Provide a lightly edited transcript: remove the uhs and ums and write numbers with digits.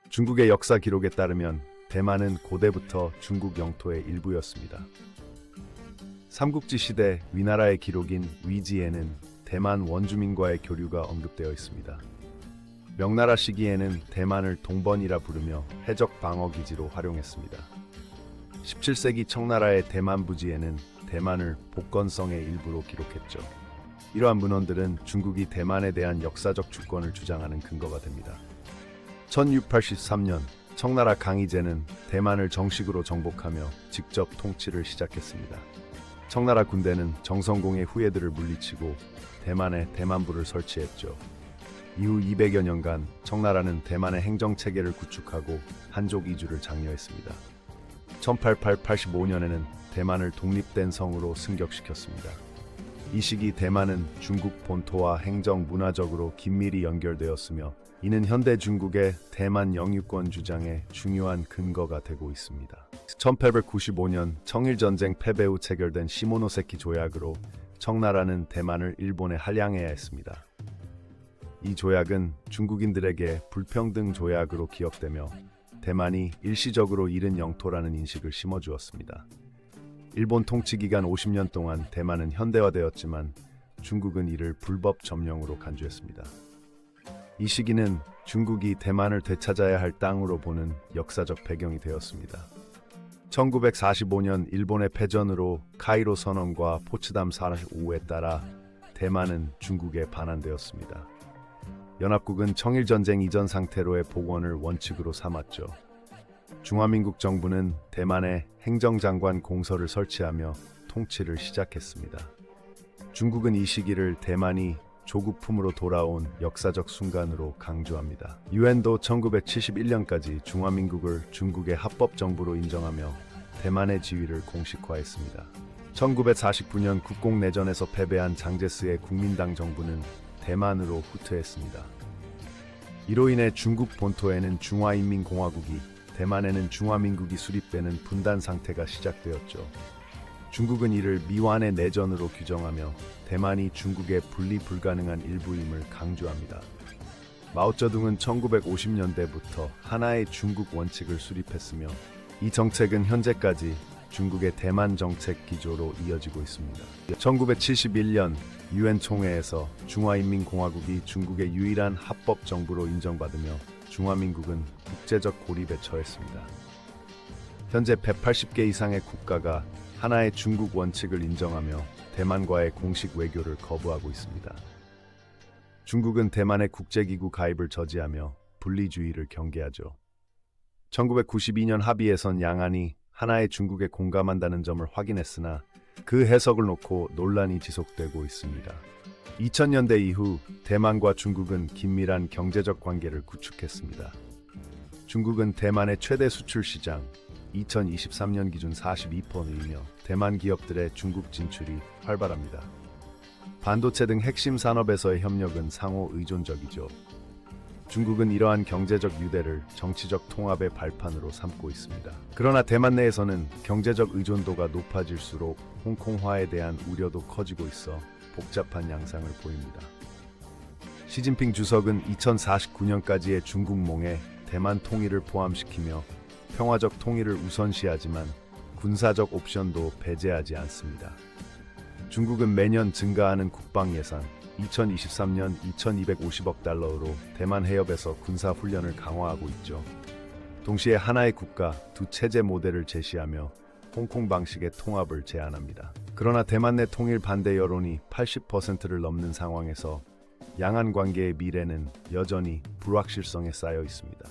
중국의 역사 기록에 따르면 대만은 고대부터 중국 영토의 일부였습니다. 삼국지 시대 위나라의 기록인 위지에는 대만 원주민과의 교류가 언급되어 있습니다. 명나라 시기에는 대만을 동번이라 부르며 해적 방어 기지로 활용했습니다. 17세기 청나라의 대만 부지에는 대만을 복건성의 일부로 기록했죠. 이러한 문헌들은 중국이 대만에 대한 역사적 주권을 주장하는 근거가 됩니다. 1683년 청나라 강희제는 대만을 정식으로 정복하며 직접 통치를 시작했습니다. 청나라 군대는 정성공의 후예들을 물리치고 대만에 대만부를 설치했죠. 이후 200여 년간 청나라는 대만의 행정체계를 구축하고 한족 이주를 장려했습니다. 1885년에는 대만을 독립된 성으로 승격시켰습니다. 이 시기 대만은 중국 본토와 행정 문화적으로 긴밀히 연결되었으며 이는 현대 중국의 대만 영유권 주장의 중요한 근거가 되고 있습니다. 1895년 청일전쟁 패배 후 체결된 시모노세키 조약으로 청나라는 대만을 일본에 할양해야 했습니다. 이 조약은 중국인들에게 불평등 조약으로 기억되며 대만이 일시적으로 잃은 영토라는 인식을 심어주었습니다. 일본 통치 기간 50년 동안 대만은 현대화되었지만 중국은 이를 불법 점령으로 간주했습니다. 이 시기는 중국이 대만을 되찾아야 할 땅으로 보는 역사적 배경이 되었습니다. 1945년 일본의 패전으로 카이로 선언과 포츠담 45에 따라 대만은 중국에 반환되었습니다. 연합국은 청일전쟁 이전 상태로의 복원을 원칙으로 삼았죠. 중화민국 정부는 대만에 행정장관 공서를 설치하며 통치를 시작했습니다. 중국은 이 시기를 대만이 조국품으로 돌아온 역사적 순간으로 강조합니다. 유엔도 1971년까지 중화민국을 중국의 합법정부로 인정하며 대만의 지위를 공식화했습니다. 1949년 국공내전에서 패배한 장제스의 국민당 정부는 대만으로 후퇴했습니다. 이로 인해 중국 본토에는 중화인민공화국이, 대만에는 중화민국이 수립되는 분단 상태가 시작되었죠. 중국은 이를 미완의 내전으로 규정하며 대만이 중국의 분리 불가능한 일부임을 강조합니다. 마오쩌둥은 1950년대부터 하나의 중국 원칙을 수립했으며 이 정책은 현재까지 중국의 대만 정책 기조로 이어지고 있습니다. 1971년 유엔 총회에서 중화인민공화국이 중국의 유일한 합법 정부로 인정받으며 중화민국은 국제적 고립에 처했습니다. 현재 180개 이상의 국가가 하나의 중국 원칙을 인정하며 대만과의 공식 외교를 거부하고 있습니다. 중국은 대만의 국제기구 가입을 저지하며 분리주의를 경계하죠. 1992년 합의에선 양안이 하나의 중국에 공감한다는 점을 확인했으나 그 해석을 놓고 논란이 지속되고 있습니다. 2000년대 이후 대만과 중국은 긴밀한 경제적 관계를 구축했습니다. 중국은 대만의 최대 수출 시장, 2023년 기준 42%이며 대만 기업들의 중국 진출이 활발합니다. 반도체 등 핵심 산업에서의 협력은 상호 의존적이죠. 중국은 이러한 경제적 유대를 정치적 통합의 발판으로 삼고 있습니다. 그러나 대만 내에서는 경제적 의존도가 높아질수록 홍콩화에 대한 우려도 커지고 있어 복잡한 양상을 보입니다. 시진핑 주석은 2049년까지의 중국몽에 대만 통일을 포함시키며 평화적 통일을 우선시하지만 군사적 옵션도 배제하지 않습니다. 중국은 매년 증가하는 국방 예산 2023년 2250억 달러로 대만 해협에서 군사 훈련을 강화하고 있죠. 동시에 하나의 국가, 두 체제 모델을 제시하며 홍콩 방식의 통합을 제안합니다. 그러나 대만 내 통일 반대 여론이 80%를 넘는 상황에서 양안 관계의 미래는 여전히 불확실성에 쌓여 있습니다.